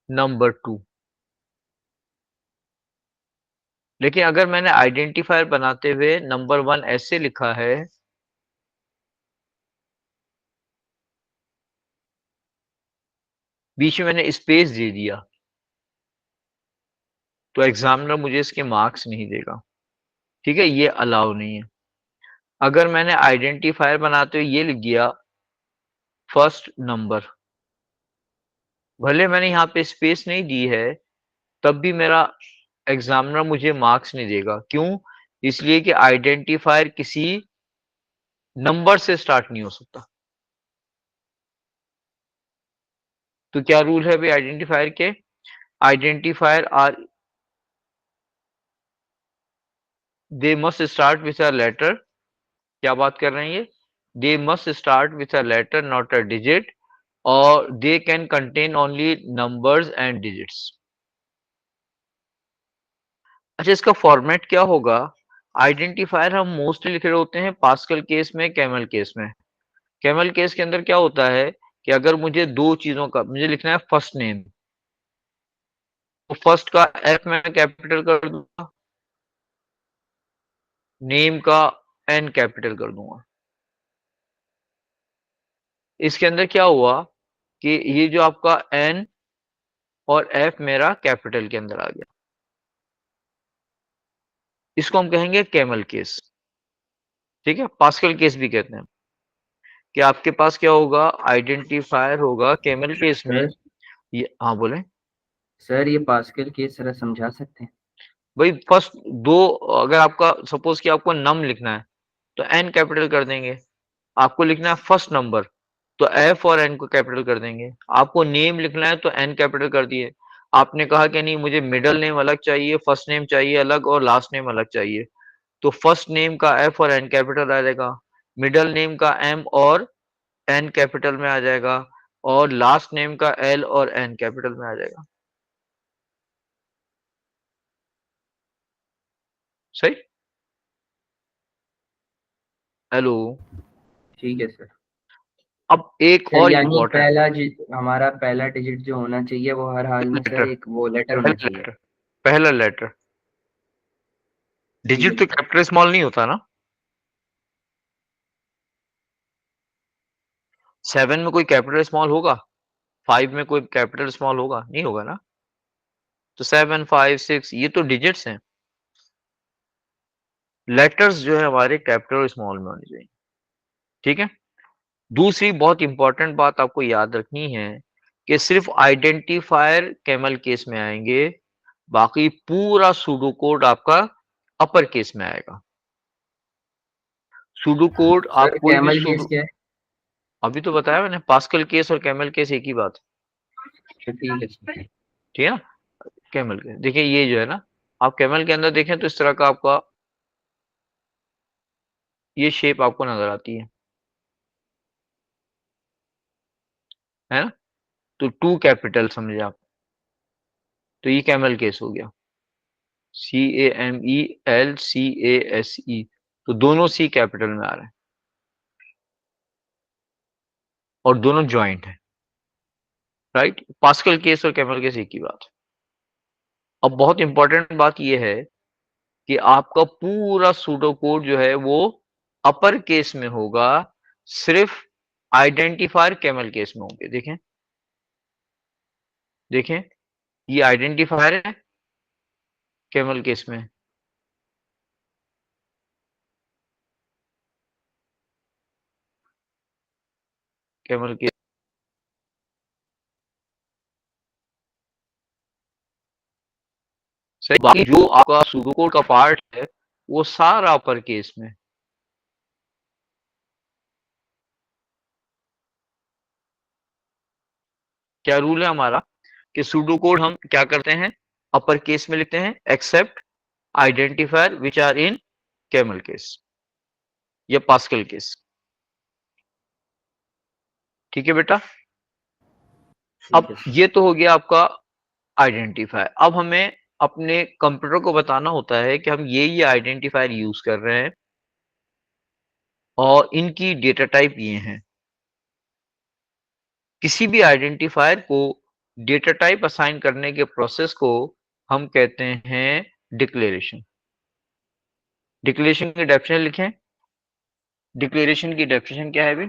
नंबर 2। लेकिन अगर मैंने आइडेंटिफायर बनाते हुए नंबर 1 ऐसे लिखा है, बीच में मैंने स्पेस दे दिया, तो एग्जामिनर मुझे इसके मार्क्स नहीं देगा। ठीक है, ये अलाउ नहीं है। अगर मैंने आइडेंटिफायर बनाते हुए ये लिख दिया फर्स्ट नंबर, भले मैंने यहाँ पे स्पेस नहीं दी है, तब भी मेरा एग्जामिनर मुझे मार्क्स नहीं देगा। क्यों? इसलिए कि आइडेंटिफायर किसी नंबर से स्टार्ट नहीं हो सकता। तो क्या रूल है भाई आइडेंटिफायर के? Identifier are, they must start with a letter. क्या बात कर रहे हैं ये? They must start with a letter not a digit, और they can contain only numbers and digits. अच्छा, इसका फॉर्मेट क्या होगा? आइडेंटिफायर हम मोस्टली लिख रहे होते हैं पास्कल केस में, कैमल केस में। कैमल केस के अंदर क्या होता है कि अगर मुझे 2 चीजों का मुझे लिखना है फर्स्ट नेम, तो फर्स्ट का एफ मैं कैपिटल कर दूंगा, नेम का एन कैपिटल कर दूंगा। इसके अंदर क्या हुआ कि ये जो आपका एन और एफ मेरा कैपिटल के अंदर आ गया, इसको हम कहेंगे कैमल केस। ठीक है, पास्कल केस भी कहते हैं। कि आपके पास क्या होगा, आइडेंटिफायर होगा कैमल केस में। सर ये हाँ बोले सर ये पास्कल केस जरा समझा सकते हैं? भाई। फर्स्ट 2, अगर आपका सपोज कि आपको नम लिखना है तो एन कैपिटल कर देंगे। आपको लिखना है फर्स्ट नंबर, तो एफ और एन को कैपिटल कर देंगे। आपको नेम लिखना है तो एन कैपिटल कर दिए। आपने कहा कि नहीं मुझे मिडिल नेम अलग चाहिए, फर्स्ट नेम चाहिए अलग, और लास्ट नेम अलग चाहिए, तो फर्स्ट नेम का एफ और एन कैपिटल आ जाएगा, मिडिल नेम का एम और एन कैपिटल में आ जाएगा, और लास्ट नेम का एल और एन कैपिटल में आ जाएगा। सही? हेलो। ठीक है सर। अब एक सर और यानी इम्पोर्टेंट, हमारा पहला डिजिट जो होना चाहिए वो हर हाल में सर लेटर, एक वो लेटर होना पहला चाहिए। लेटर, पहला लेटर। ठीक है डिजिट तो सर। कैपिटल स्मॉल नहीं होता ना। 7 में कोई कैपिटल स्मॉल होगा? 5 में कोई कैपिटल स्मॉल होगा? नहीं होगा ना। तो 7, 5, 6 ये तो डिजिट्स हैं। लेटर्स जो है हमारे कैपिटल और स्मॉल में होने चाहिए। ठीक है। दूसरी बहुत इंपॉर्टेंट बात आपको याद रखनी है कि सिर्फ आइडेंटिफायर कैमल केस में आएंगे, बाकी पूरा सूडो कोड आपका अपर केस में आएगा। सूडो कोड सर आप कोई भी कैमल केस सूडो, क्या है? अभी तो बताया मैंने, पास्कल केस और कैमल केस एक ही बात है। तो ठीक है सर। ठीक है ना। कैमल केस देखिए, ये जो है ना, आप कैमल के अंदर देखें तो इस तरह का आपका ये शेप आपको नजर आती है। है ना, तो 2 कैपिटल समझे आप, तो ये कैमल केस हो गया, CAMELCASE, तो दोनों C कैपिटल में आ रहे हैं और दोनों ज्वाइंट है, राइट। पास्कल केस और कैमल केस एक ही बात है। अब बहुत इंपॉर्टेंट बात यह है कि आपका पूरा सूडो कोड जो है वो अपर केस में होगा, सिर्फ आइडेंटिफायर कैमल केस में होंगे। देखें देखें, ये आइडेंटिफायर है कैमल केस में, कैमल केस सही। बाकी जो आपका सूडो कोड का पार्ट है वो सारा अपर केस में। क्या रूल है हमारा कि सूडो कोड हम क्या करते हैं, अपर केस में लिखते हैं, except identifier which are in camel case या पास्कल केस। ठीक है बेटा। अब ठीक है। ये तो हो गया आपका आइडेंटिफायर। अब हमें अपने कंप्यूटर को बताना होता है कि हम ये आइडेंटिफायर यूज कर रहे हैं और इनकी डेटा टाइप ये हैं। किसी भी आइडेंटिफायर को डेटा टाइप असाइन करने के प्रोसेस को हम कहते हैं डिक्लेरेशन। डिक्लेरेशन की डेफिनेशन लिखें। डिक्लेरेशन की डेफिनेशन क्या है भी?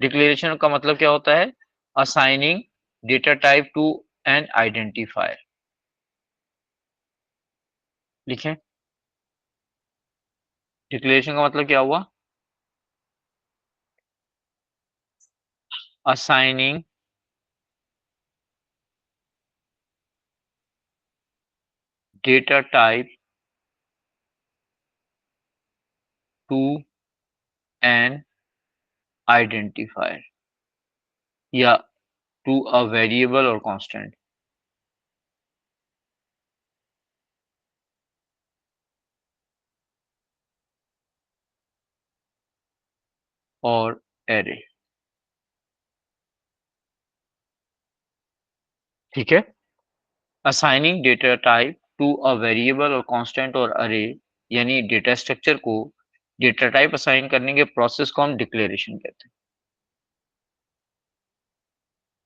डिक्लेरेशन का मतलब क्या होता है? Assigning data type to an identifier. लिखें, डिक्लेरेशन का मतलब क्या हुआ? Assigning data type to an identifier या टू अ वेरिएबल और कांस्टेंट और एरे। ठीक है। Assigning data type to a variable और कांस्टेंट और अरे, यानी डेटा स्ट्रक्चर को डेटा टाइप असाइन करने के प्रोसेस को हम डिक्लेरेशन कहते हैं।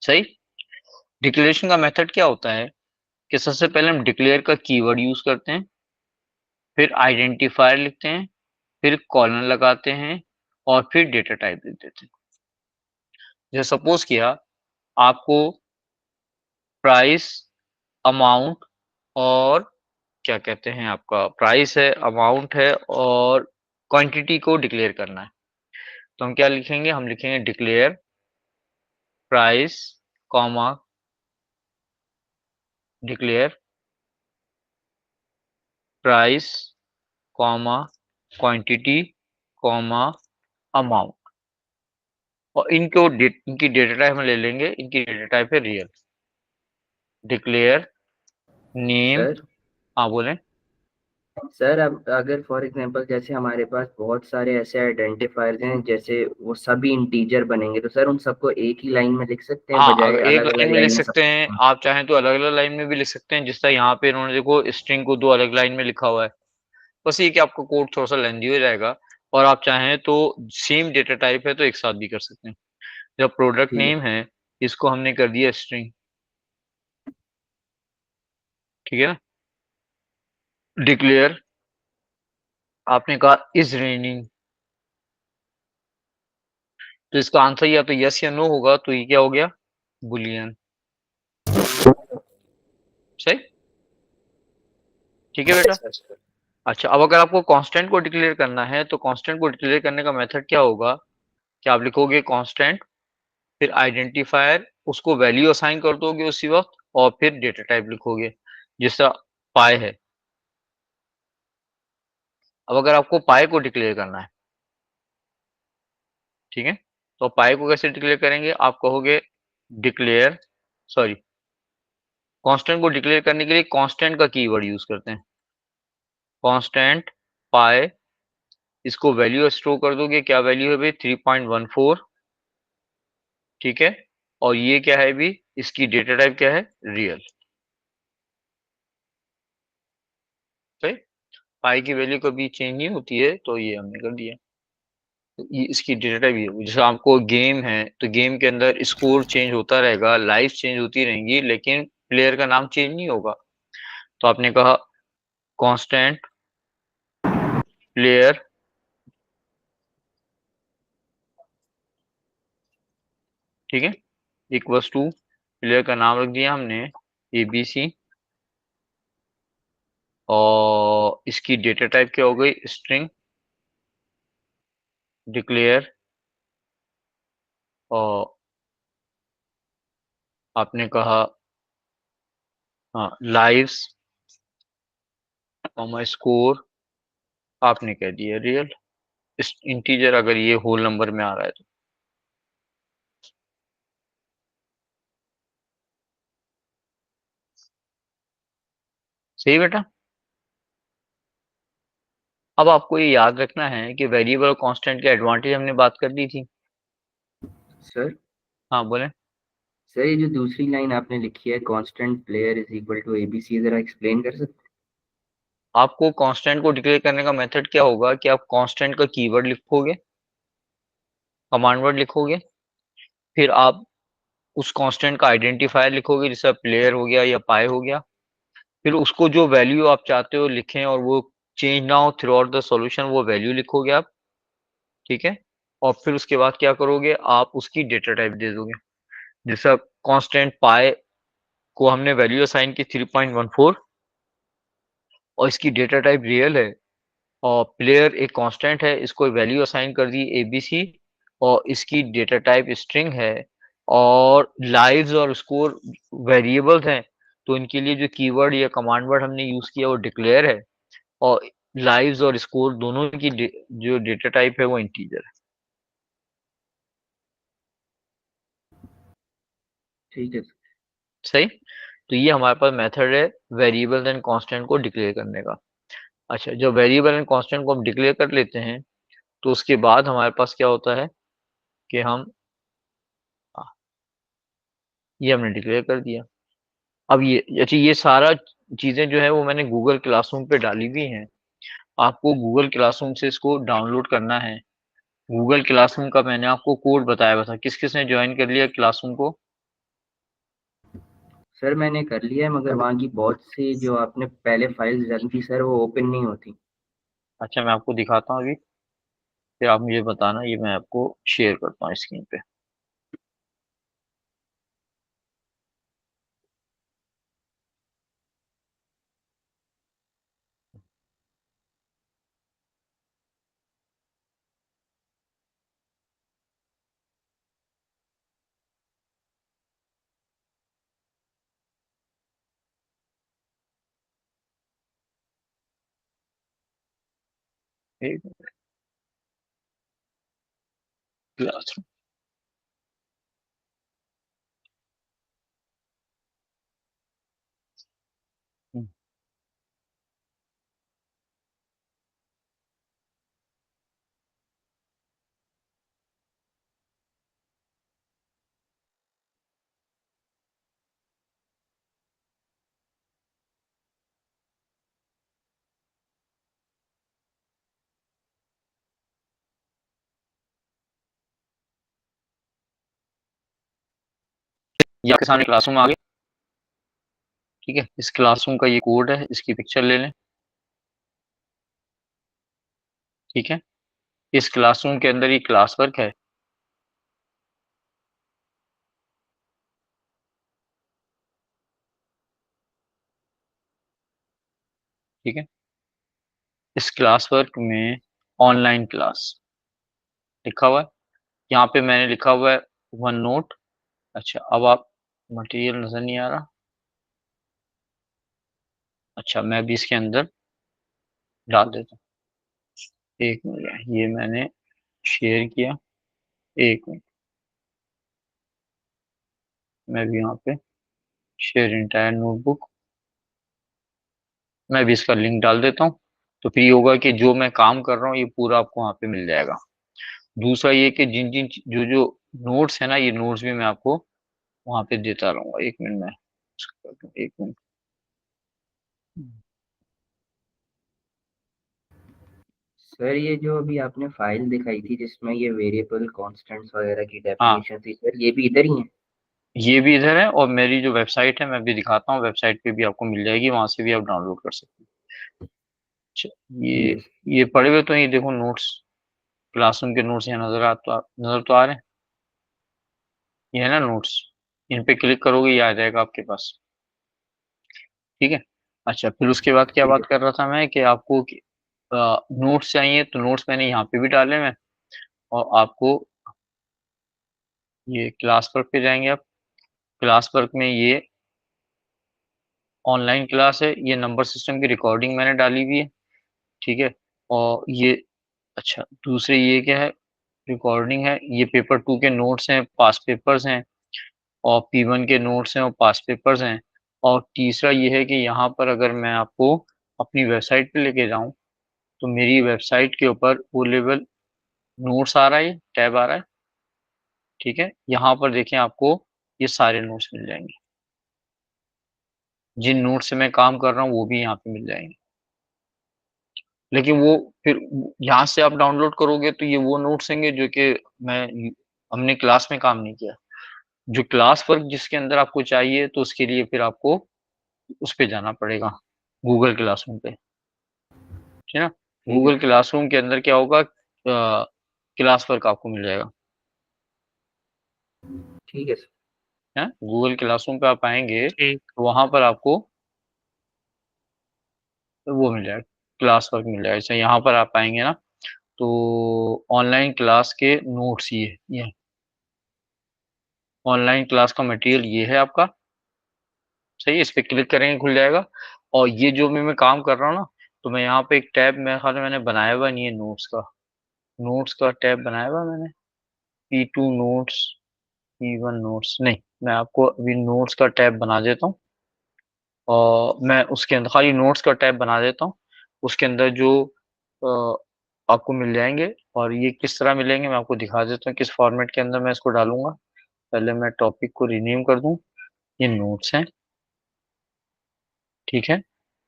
सही। डिक्लेरेशन का मेथड क्या होता है कि सबसे पहले हम डिक्लेयर का कीवर्ड यूज करते हैं, फिर आइडेंटिफायर लिखते हैं, फिर कॉलन लगाते हैं और फिर डेटा टाइप लिख देते हैं। जैसे सपोज किया आपको प्राइस, अमाउंट और क्या कहते हैं, आपका प्राइस है, अमाउंट है और क्वांटिटी को डिक्लेयर करना है, तो हम क्या लिखेंगे? हम लिखेंगे declare price comma declare price comma quantity comma amount, और इनकी डेटा टाइप हम ले लेंगे, इनकी डेटा टाइप है रियल। Declare name. सर हाँ बोलें। सर अब अगर फॉर एग्जांपल जैसे हमारे पास बहुत सारे ऐसे आइडेंटिफायर्स हैं, जैसे वो सभी इंटीजर बनेंगे, तो सर उन सबको एक ही लाइन में लिख सकते हैं हाँ, बजाय एक अलग लाइन अलग में लिख लाइन में सकते हैं, सब? आप चाहें तो अलग अलग लाइन में भी लिख सकते हैं, जिस तरह यहाँ पे इन्होंने देखो स्ट्रिंग को 2 अलग लाइन में लिखा हुआ है। बस ये कि आपका कोड थोड़ा सा लेंदी हो जाएगा, और आप चाहें तो सेम डेटा टाइप है तो एक साथ भी कर सकते हैं। जब प्रोडक्ट ठीक है। नेम है, इसको हमने कर दिया स्ट्रिंग। ठीक है ना। डिक्लेयर आपने कहा इज रेनिंग, तो इसका आंसर या तो यस या नो होगा, तो ये क्या हो गया? बुलियन। सही। ठीक है बेटा। अच्छा, अब अगर आपको कांस्टेंट को डिक्लेयर करना है तो कांस्टेंट को डिक्लेयर करने का मेथड क्या होगा कि आप लिखोगे कांस्टेंट, फिर आइडेंटिफायर, उसको वैल्यू असाइन कर दोगे उसी वक्त, और फिर डेटा टाइप लिखोगे, जैसा पाई है। अब अगर आपको पाई को डिक्लेयर करना है, ठीक है, तो पाई को कैसे डिक्लेयर करेंगे? आप कहोगे डिक्लेयर, सॉरी, कांस्टेंट को डिक्लेयर करने के लिए कांस्टेंट का कीवर्ड यूज करते हैं, कांस्टेंट पाई, इसको वैल्यू स्टोर कर दोगे, क्या वैल्यू है भाई? 3.14। ठीक है, और ये क्या है भी, इसकी डेटा टाइप क्या है, रियल। सही, पाई की वैल्यू कभी चेंज नहीं होती है, तो ये हमने कर दिया। तो ये इसकी डेटा टाइप ये होगी। जैसे आपको गेम है तो गेम के अंदर स्कोर चेंज होता रहेगा, लाइफ चेंज होती रहेंगी, लेकिन प्लेयर का नाम चेंज नहीं होगा। तो आपने कहा कांस्टेंट प्लेयर ठीक है इक्वल्स टू प्लेयर का नाम रख दिया हमने ABC, और इसकी डेटा टाइप क्या हो गई, स्ट्रिंग डिक्लेयर, और आपने कहा हाँ लाइव्स स्कोर, आपने कह दिया रियल। इस इंटीजर अगर ये होल नंबर में आ रहा है तो। सही बेटा। अब आपको ये याद रखना है कि वेरिएबल और कांस्टेंट के एडवांटेज हमने बात कर दी थी। सर हाँ बोले। सर ये जो दूसरी लाइन आपने लिखी है constant player is equal to ABC, जरा एक्सप्लेन कर सकते आपको कांस्टेंट को डिक्लेयर करने का मेथड क्या होगा कि आप कांस्टेंट का कीवर्ड लिखोगे, कमांड वर्ड लिखोगे, फिर आप उस कांस्टेंट का आइडेंटिफायर लिखोगे, जैसे प्लेयर हो गया या पाई हो गया, फिर उसको जो वैल्यू आप चाहते हो लिखें और वो चेंज ना हो थ्रू आउट द सॉल्यूशन, वो वैल्यू लिखोगे आप। ठीक है, और फिर उसके बाद क्या करोगे, आप उसकी डेटा टाइप दे दोगे। जैसा कांस्टेंट पाई को हमने वैल्यू असाइन की 3.14, और इसकी डेटा टाइप रियल है, और प्लेयर एक कांस्टेंट है, इसको वैल्यू असाइन कर दी ABC, और इसकी डेटा टाइप स्ट्रिंग है, और लाइव्स और स्कोर वेरिएबल्स हैं, तो इनके लिए जो कीवर्ड या कमांड वर्ड हमने यूज किया वो डिक्लेयर है, और लाइव्स और स्कोर दोनों की जो डेटा टाइप है वो इंटीजर है। ठीक है। सही, तो ये हमारे पास मेथड है वेरिएबल एंड कांस्टेंट को डिक्लेयर करने का। अच्छा, जब वेरिएबल एंड कांस्टेंट को हम डिक्लेयर कर लेते हैं तो उसके बाद हमारे पास क्या होता है कि हम ये हमने डिक्लेयर कर दिया। अब ये अच्छा, ये सारा चीजें जो है वो मैंने गूगल क्लासरूम पे डाली हुई हैं। आपको गूगल क्लासरूम से इसको डाउनलोड करना है। गूगल क्लासरूम का मैंने आपको कोड बताया हुआ था, किस किस ने ज्वाइन कर लिया क्लासरूम को। सर मैंने कर लिया है, मगर वहाँ की बहुत सी जो आपने पहले फाइल्स डाली थी सर वो ओपन नहीं होती। अच्छा, मैं आपको दिखाता हूँ अभी, फिर आप मुझे बताना। ये मैं आपको शेयर करता हूँ स्क्रीन पे। क्लासरूम, ये आपके सामने क्लासरूम आ गया। ठीक है, इस क्लासरूम का ये कोड है, इसकी पिक्चर ले लें। ठीक है, इस क्लासरूम के अंदर ये क्लास वर्क है। ठीक है, इस क्लास वर्क में ऑनलाइन क्लास लिखा हुआ है। यहाँ पे मैंने लिखा हुआ है वन नोट। अच्छा, अब आप मटेरियल नजर नहीं आ रहा। अच्छा, मैं भी इसके अंदर डाल देता हूँ। एक मिनट, ये मैंने शेयर किया। एक मिनट, मैं भी यहाँ पे शेयर इंटायर नोटबुक, मैं भी इसका लिंक डाल देता हूँ। तो फिर ये होगा कि जो मैं काम कर रहा हूँ ये पूरा आपको वहाँ पे मिल जाएगा। दूसरा ये कि जिन जिन जो जो नोट्स है ना, ये नोट्स भी मैं आपको वहाँ पे देता रहूँगा। 1 मिनट में 1 मिनट। सर ये जो अभी आपने फाइल दिखाई थी जिसमें ये वेरिएबल कांस्टेंट्स वगैरह की हाँ। डेफिनेशन थी सर, ये भी इधर ही है? ये भी इधर है और मेरी जो वेबसाइट है मैं अभी दिखाता हूँ, वेबसाइट पे भी आपको मिल जाएगी, वहाँ से भी आप डाउनलोड कर सकते हैं। अच्छा, ठीक है सर। ये पढ़े हुए तो ये देखो नोट्स, क्लासरूम के नोट्स यहाँ नज़र तो आ रहे हैं। ये है ना नोट्स, इन पे क्लिक करोगे ये आ जाएगा आपके पास। ठीक है। अच्छा, फिर उसके बाद क्या ठीक बात है। कर रहा था मैं कि आपको नोट्स चाहिए तो नोट्स मैंने यहाँ पे भी डाले हुए हैं। और आपको ये क्लास वर्क पे जाएंगे आप। क्लास वर्क में ये ऑनलाइन क्लास है, ये नंबर सिस्टम की रिकॉर्डिंग मैंने डाली हुई है। ठीक है। और ये अच्छा, दूसरे ये क्या है, रिकॉर्डिंग है, ये पेपर 2 के नोट्स हैं, पास पेपर्स हैं, और P1 के नोट्स हैं और पास पेपर्स हैं। और तीसरा ये है कि यहाँ पर अगर मैं आपको अपनी वेबसाइट पे लेके जाऊँ तो मेरी वेबसाइट के ऊपर वो लेवल नोट्स आ रहा है, ये टैब आ रहा है। ठीक है। यहाँ पर देखें आपको ये सारे नोट्स मिल जाएंगे, जिन नोट्स से मैं काम कर रहा हूँ वो भी यहाँ पे मिल जाएंगे। लेकिन वो फिर यहाँ से आप डाउनलोड करोगे तो ये वो नोट्स होंगे जो कि मैं हमने क्लास में काम नहीं किया। जो क्लास वर्क जिसके अंदर आपको चाहिए तो उसके लिए फिर आपको उस पे जाना पड़ेगा, गूगल क्लासरूम पे। ठीक है ना। ठीक है गूगल सर। क्लासरूम के अंदर क्या होगा, क्लास वर्क आपको मिल जाएगा। ठीक है सर। है, गूगल क्लासरूम पे आप आएंगे ठीक। तो वहां पर आपको वो मिल जाएगा, क्लास वर्क मिल जाएगा। जैसे यहाँ पर आप आएंगे ना तो ऑनलाइन क्लास के नोट्स, ये ऑनलाइन क्लास का मटेरियल ये है आपका। सही है, इस पे क्लिक करेंगे खुल जाएगा। और ये जो मैं काम कर रहा हूँ ना, तो मैं यहाँ पे एक टैब मेरे ख्याल में मैंने बनाया हुआ नहीं है, नोट्स का टैब बनाया हुआ मैंने। P2 नोट्स, P1 नोट्स नहीं, मैं आपको अभी नोट्स का टैब बना देता हूँ। और मैं उसके अंदर खाली नोट्स का टैब बना देता हूँ। उसके अंदर जो आपको मिल जाएंगे, और ये किस तरह मिलेंगे मैं आपको दिखा देता हूँ, किस फॉर्मेट के अंदर मैं इसको डालूंगा। पहले मैं टॉपिक को रिनेम कर दूं। ये नोट्स हैं। ठीक है।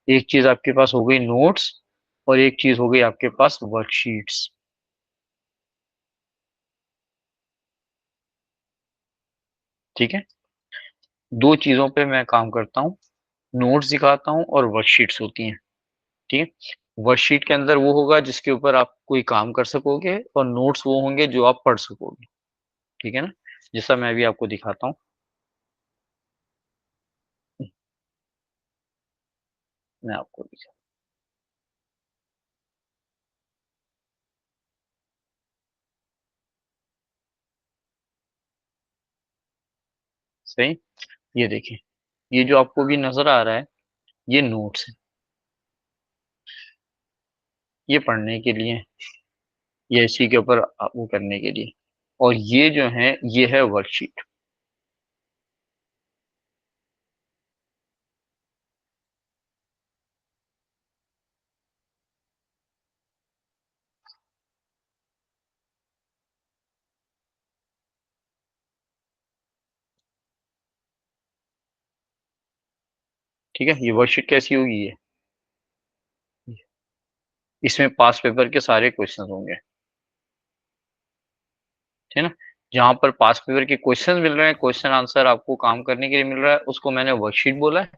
एक चीज आपके पास हो गई नोट्स, और एक चीज हो गई आपके पास वर्कशीट्स। ठीक है। दो चीजों पे मैं काम करता हूँ, नोट्स दिखाता हूँ और वर्कशीट्स होती हैं। ठीक है। वर्कशीट के अंदर वो होगा जिसके ऊपर आप कोई काम कर सकोगे, और नोट्स वो होंगे जो आप पढ़ सकोगे। ठीक है ना, जैसा मैं अभी आपको दिखाता हूँ। मैं आपको दिखा, सही, ये देखिए, ये जो आपको भी नजर आ रहा है ये नोट्स है, ये पढ़ने के लिए, ये इसी के ऊपर वो करने के लिए। और ये जो है ये है वर्कशीट। ठीक है। ये वर्कशीट कैसी होगी, ये इसमें पास पेपर के सारे क्वेश्चन होंगे। ठीक है ना। जहां पर पास पेपर के क्वेश्चन मिल रहे हैं, क्वेश्चन आंसर आपको काम करने के लिए मिल रहा है, उसको मैंने वर्कशीट बोला है।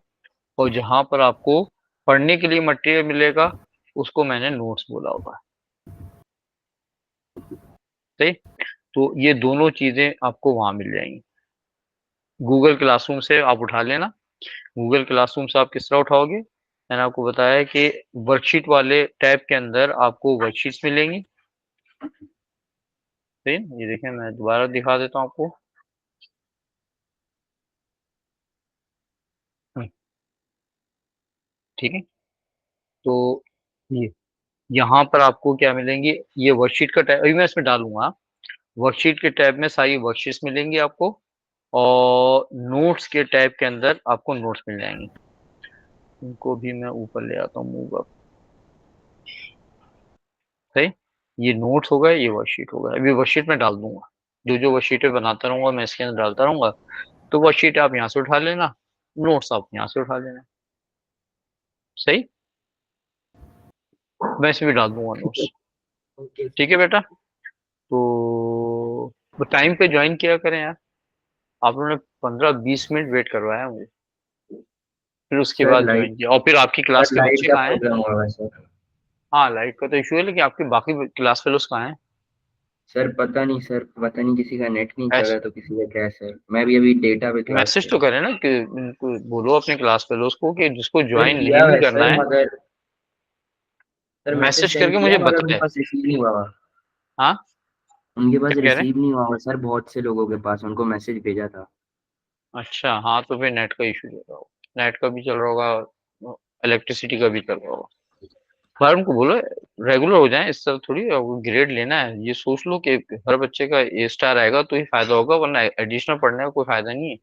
और जहां पर आपको पढ़ने के लिए मटेरियल मिलेगा उसको मैंने नोट्स बोला होगा। सही। तो ये दोनों चीजें आपको वहां मिल जाएंगी। गूगल क्लासरूम से आप उठा लेना। गूगल क्लासरूम से आप किस तरह उठाओगे, मैंने आपको बताया कि वर्कशीट वाले टैब के अंदर आपको वर्कशीट्स मिलेंगी। सही। ये देखें, मैं दोबारा दिखा देता हूँ आपको। ठीक है। तो ये यहाँ पर आपको क्या मिलेंगी, ये वर्कशीट का टैब अभी मैं इसमें डालूंगा। वर्कशीट के टैब में सारी वर्कशीट्स मिलेंगी आपको, और नोट्स के टैब के अंदर आपको नोट्स मिल जाएंगे। इनको भी मैं ऊपर ले आता हूँ, मूव अप। सही। ये नोट्स हो गए, ये वर्कशीट हो गया। अभी वर्कशीट में डाल दूंगा, जो जो वर्कशीट में बनाता रहूंगा मैं इसके अंदर डालता रहूंगा। तो वर्कशीट आप यहाँ से उठा लेना, नोट्स आप यहाँ से उठा लेना। सही, मैं इसमें भी डाल दूंगा नोट्स। ओके ठीक है बेटा, तो टाइम पे ज्वाइन किया करें यार। आप लोगों ने 15-20 मिनट वेट करवाया मुझे, फिर उसके सर बाद लाइट ज्वाइन किया। और फिर आपकी क्लास के लाइट बच्चे का कहाँ हैं? प्रॉब्लम होगा सर। हाँ, लाइट का तो इशू है, लेकिन आपके बाकी क्लास फेलोज कहाँ हैं? सर पता नहीं सर, पता नहीं किसी का नेट नहीं चल ऐस- रहा तो किसी का क्या है सर। मैं भी अभी डेटा पे क्लास मैसेज पे तो हूँ। करें ना कि उनको बोलो अपने क्लास फेलोज को कि जिसको सर ज्वाइन किया नहीं भी है करना सर, है, मगर सर मैसेज मैसेज सेंड करके किया मुझे मगर उनके बताए। पास रिसीव नहीं हुआ। हाँ, उनके पास क्या कह रहे हैं? रिसीव नहीं हुआ सर, बहुत से लोगों के पास उनको मैसेज भेजा था। अच्छा, हाँ, तो फिर नेट का इशू चल रहा होगा, नेट का भी चल रहा होगा, इलेक्ट्रिसिटी का भी चल रहा होगा। फार्म को बोलो रेगुलर हो जाए, इस तरह थोड़ी ग्रेड लेना है। ये सोच लो कि हर बच्चे का ए स्टार आएगा तो ही फायदा होगा, वरना एडिशनल पढ़ने का कोई फायदा नहीं है।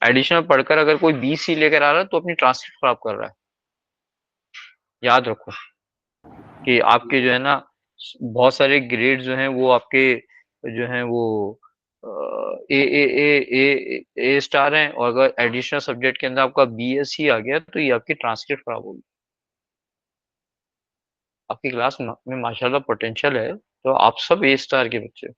एडिशनल पढ़कर अगर कोई 20 ही लेकर आ रहा है तो अपनी ट्रांसक्रिप्ट खराब कर रहा है। याद रखो कि आपके जो है ना, बहुत सारे ग्रेड जो हैं वो आपके जो हैं वो ए स्टार हैं, और अगर एडिशनल सब्जेक्ट के अंदर आपका BS ही आ गया तो ये आपकी ट्रांसक्रिप्ट खराब होगी। आपकी क्लास में माशाल्लाह पोटेंशियल है, तो आप सब ए स्टार के बच्चे हो।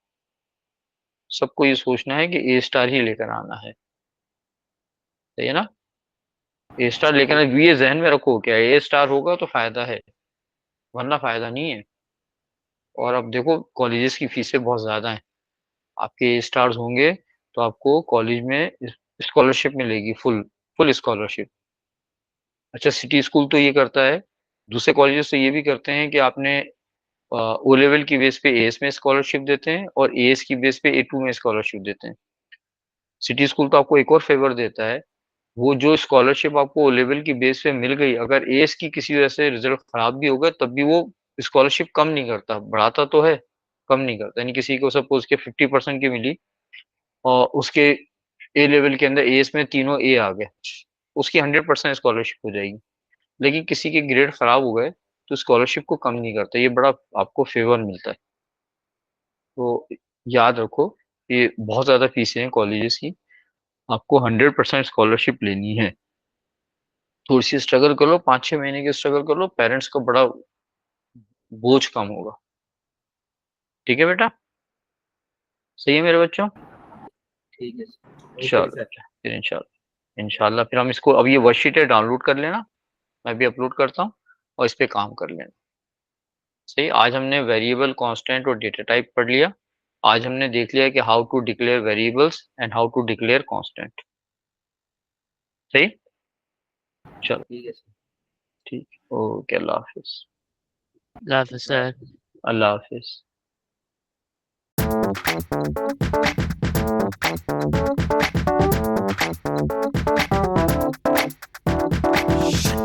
सबको ये सोचना है कि ए स्टार ही लेकर आना है, सही है ना? ए स्टार लेकर आना, ये जहन में रखो, क्या ए स्टार होगा तो फायदा है, वरना फायदा नहीं है। और अब देखो कॉलेजेस की फीसें बहुत ज्यादा हैं, आपके ए स्टार्स होंगे तो आपको कॉलेज में स्कॉलरशिप मिलेगी, फुल फुल स्कॉलरशिप। अच्छा, सिटी स्कूल तो ये करता है, दूसरे कॉलेजेस तो ये भी करते हैं कि आपने ओ लेवल की बेस पे एएस में स्कॉलरशिप देते हैं और एएस की बेस पे A2 में स्कॉलरशिप देते हैं। सिटी स्कूल तो आपको एक और फेवर देता है, वो जो स्कॉलरशिप आपको ओ लेवल की बेस पे मिल गई, अगर एएस की किसी वजह से रिजल्ट खराब भी होगा तब भी वो स्कॉलरशिप कम नहीं करता, बढ़ाता तो है, कम नहीं करता। यानी किसी को सपोज के 50% की मिली और उसके ए लेवल के अंदर एएस में तीनों ए आ गए, उसकी 100% स्कॉलरशिप हो जाएगी। लेकिन किसी के ग्रेड खराब हो गए तो स्कॉलरशिप को कम नहीं करता, ये बड़ा आपको फेवर मिलता है। तो याद रखो, ये बहुत ज्यादा फीसें हैं कॉलेजेस की, आपको 100% स्कॉलरशिप लेनी है। थोड़ी सी स्ट्रगल कर लो, 5-6 महीने की स्ट्रगल कर लो, पेरेंट्स को बड़ा बोझ कम होगा। ठीक है बेटा, सही है मेरे बच्चों? ठीक है सर। ओके चलो सर। फिर इंशाल्लाह इंशाल्लाह फिर हम इसको, अब ये वर्कशीट है डाउनलोड कर लेना, मैं भी अपलोड करता हूँ, और इस पे काम कर लेना। सही, आज हमने वेरिएबल, कांस्टेंट और डेटा टाइप पढ़ लिया। आज हमने देख लिया कि how to declare variables and how to declare constant. सही, चलो ठीक है सर। ठीक, ओके, अल्लाह हाफिज। अल्लाह हाफ़िज़ सर। अल्लाह हाफिज।